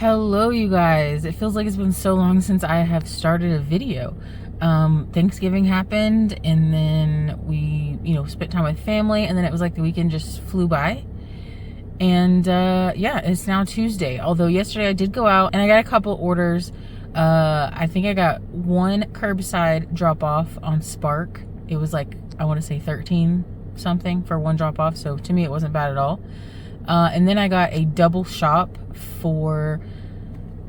Hello, you guys. It feels like it's been so long since I have started a video. Thanksgiving happened, and then we, spent time with family, and then it was like the weekend just flew by. And yeah, it's now Tuesday. Although yesterday I did go out and I got a couple orders. I think I got one curbside drop off on Spark. It was like, I want to say 13 something for one drop off. So to me, it wasn't bad at all. And then I got a double shop for,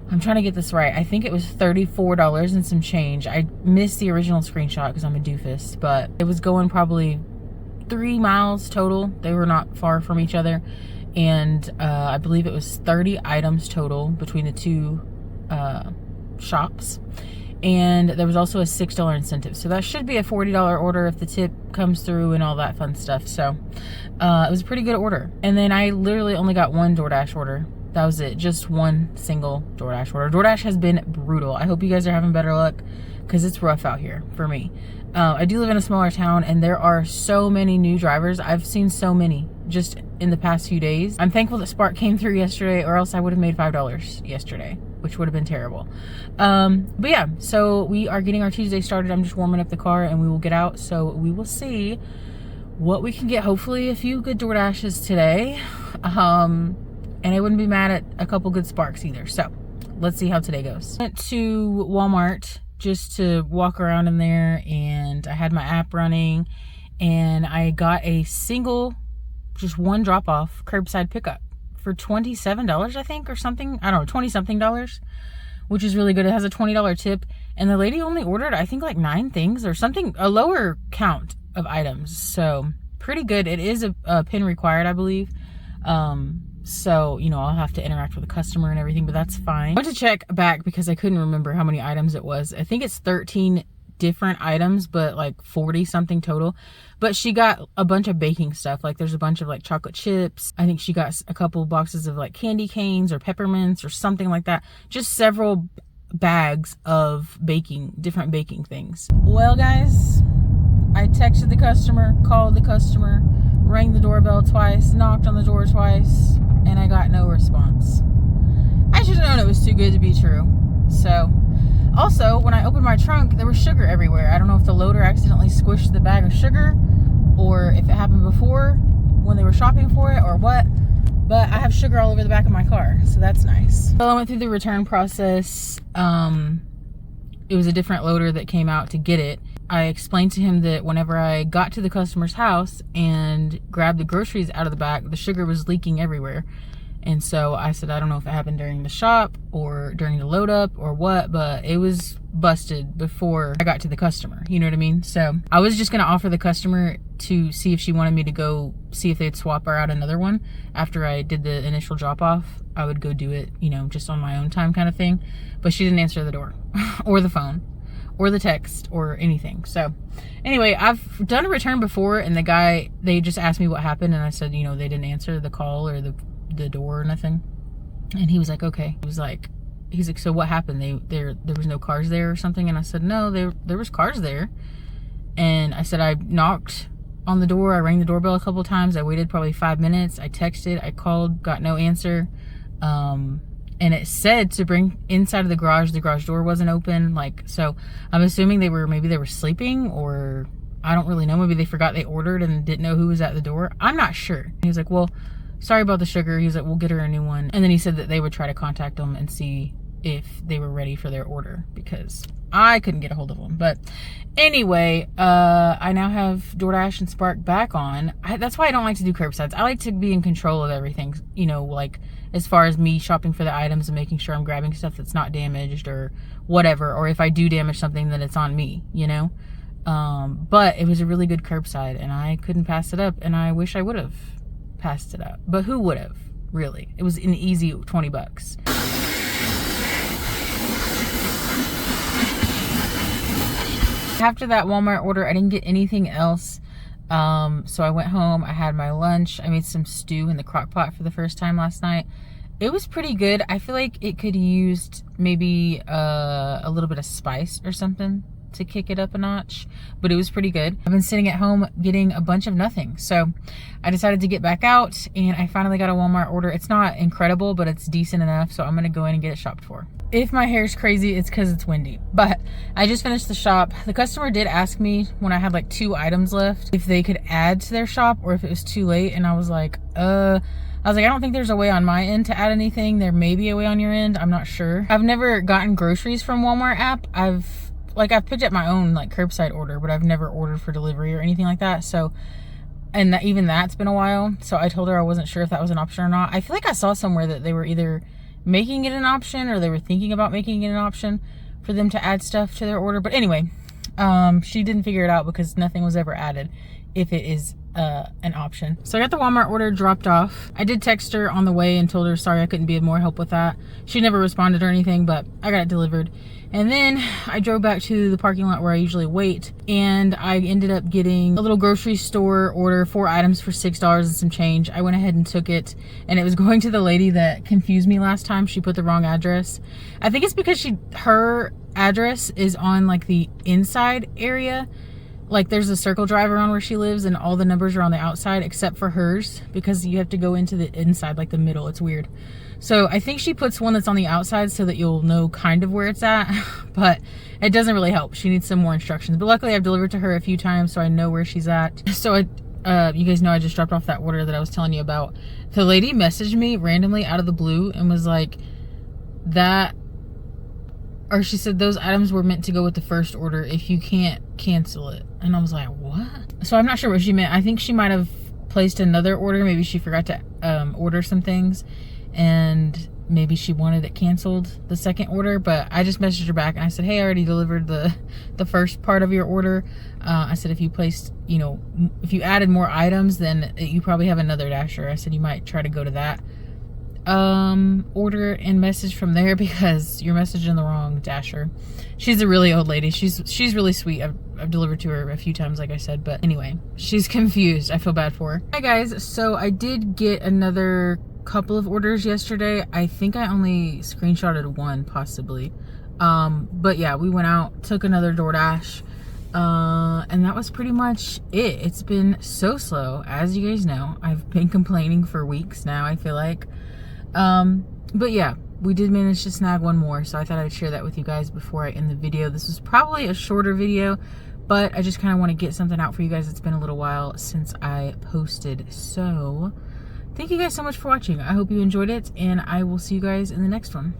I'm trying to get this right, I think it was $34 and some change. I missed the original screenshot because I'm a doofus, but it was going probably 3 miles total. They were not far from each other. And I believe it was 30 items total between the two shops. And there was also a $6 incentive. So that should be a $40 order if the tip comes through and all that fun stuff. So it was a pretty good order. And then I literally only got one DoorDash order. That was it. Just one single DoorDash order. DoorDash has been brutal. I hope you guys are having better luck because it's rough out here for me. I do live in a smaller town and there are so many new drivers. I've seen so many just in the past few days. I'm thankful that Spark came through yesterday, or else I would have made $5 yesterday, which would have been terrible. But yeah, so we are getting our Tuesday started. I'm just warming up the car and we will get out. So we will see what we can get. Hopefully a few good DoorDashes today. And I wouldn't be mad at a couple good Sparks either. So let's see how today goes. Went to Walmart just to walk around in there, and I had my app running, and I got a single, just one drop off curbside pickup for $27, I think, or something. I don't know, 20 something dollars, which is really good. It has a $20 tip, and the lady only ordered, I think, like 9 things or something, a lower count of items. So pretty good. It is a PIN required, I believe. So, I'll have to interact with the customer and everything, but that's fine. I went to check back because I couldn't remember how many items it was. I think it's 13 different items, but like 40 something total. But she got a bunch of baking stuff. Like there's a bunch of like chocolate chips. I think she got a couple boxes of like candy canes or peppermints or something like that. Just several bags of different baking things. Well, guys, I texted the customer, called the customer, rang the doorbell twice, knocked on the door twice, and I got no response. I should have known it was too good to be true. So, also, when I opened my trunk, there was sugar everywhere. I don't know if the loader accidentally squished the bag of sugar, or if it happened before when they were shopping for it, or what. But I have sugar all over the back of my car, so that's nice. So I went through the return process. It was a different loader that came out to get it. I explained to him that whenever I got to the customer's house and grabbed the groceries out of the back, the sugar was leaking everywhere. And so I said, I don't know if it happened during the shop or during the load up or what, but it was busted before I got to the customer. You know what I mean? So I was just going to offer the customer to see if she wanted me to go see if they'd swap her out another one. After I did the initial drop off, I would go do it, just on my own time kind of thing. But she didn't answer the door or the phone or the text or anything. So anyway, I've done a return before, and the guy, they just asked me what happened, and I said, they didn't answer the call or the door or nothing. And he was like, okay. He's like, so what happened? There was no cars there or something? And I said, no, there was cars there. And I said, I knocked on the door, I rang the doorbell a couple times, I waited probably 5 minutes, I texted, I called, got no answer. And it said to bring inside of the garage door wasn't open. So I'm assuming maybe they were sleeping, or I don't really know. Maybe they forgot they ordered and didn't know who was at the door. I'm not sure. He was like, well, sorry about the sugar. He was like, we'll get her a new one. And then he said that they would try to contact them and see if they were ready for their order, because I couldn't get a hold of them. But anyway, I now have DoorDash and Spark back on. That's why I don't like to do curbsides. I like to be in control of everything, as far as me shopping for the items and making sure I'm grabbing stuff that's not damaged or whatever. Or if I do damage something, then it's on me, But it was a really good curbside, and I couldn't pass it up, and I wish I would have passed it up. But who would have, really? It was an easy 20 bucks. After that Walmart order, I didn't get anything else. So I went home, I had my lunch, I made some stew in the crock pot for the first time last night. It was pretty good. I feel like it could have used maybe a little bit of spice or something. to kick it up a notch, but it was pretty good. I've been sitting at home getting a bunch of nothing, so I decided to get back out, and I finally got a Walmart order. It's not incredible, but it's decent enough, so I'm gonna go in and get it shopped for. If my hair's crazy, it's because it's windy, but I just finished the shop. The customer did ask me when I had like 2 items left if they could add to their shop or if it was too late, and I was like, I don't think there's a way on my end to add anything. There may be a way on your end, I'm not sure. I've never gotten groceries from Walmart app. I've picked up my own like curbside order, but I've never ordered for delivery or anything like that. So, and even that's been a while. So I told her I wasn't sure if that was an option or not. I feel like I saw somewhere that they were either making it an option or they were thinking about making it an option for them to add stuff to their order. But anyway, she didn't figure it out because nothing was ever added if it is an option. So I got the Walmart order dropped off. I did text her on the way and told her sorry I couldn't be of more help with that. She never responded or anything, but I got it delivered. And then I drove back to the parking lot where I usually wait, and I ended up getting a little grocery store order, 4 items for $6 and some change. I went ahead and took it, and it was going to the lady that confused me last time. She put the wrong address. I think it's because her address is on like the inside area. Like there's a circle drive around where she lives and all the numbers are on the outside except for hers, because you have to go into the inside, like the middle. It's weird. So I think she puts one that's on the outside so that you'll know kind of where it's at, but it doesn't really help. She needs some more instructions, but luckily I've delivered to her a few times, so I know where she's at. So you guys know I just dropped off that order that I was telling you about. The lady messaged me randomly out of the blue and was like, or she said those items were meant to go with the first order. If you can't, cancel it. And I was like, what? So I'm not sure what she meant. I think she might have placed another order. Maybe she forgot to order some things, and maybe she wanted it canceled, the second order. But I just messaged her back and I said, hey, I already delivered the first part of your order. I said, if you placed, if you added more items, then you probably have another dasher. I said, you might try to go to that order and message from there, because you're messaging the wrong dasher. She's a really old lady. She's really sweet. I've delivered to her a few times, like I said, but anyway, she's confused. I feel bad for her. Hi guys, so I did get another couple of orders yesterday. I think I only screenshotted one possibly, but yeah, we went out, took another DoorDash, and that was pretty much it. It's been so slow, as you guys know. I've been complaining for weeks now, I feel like. But yeah, we did manage to snag one more, so I thought I'd share that with you guys before I end the video. This was probably a shorter video, but I just kind of want to get something out for you guys. It's been a little while since I posted, so thank you guys so much for watching. I hope you enjoyed it, and I will see you guys in the next one.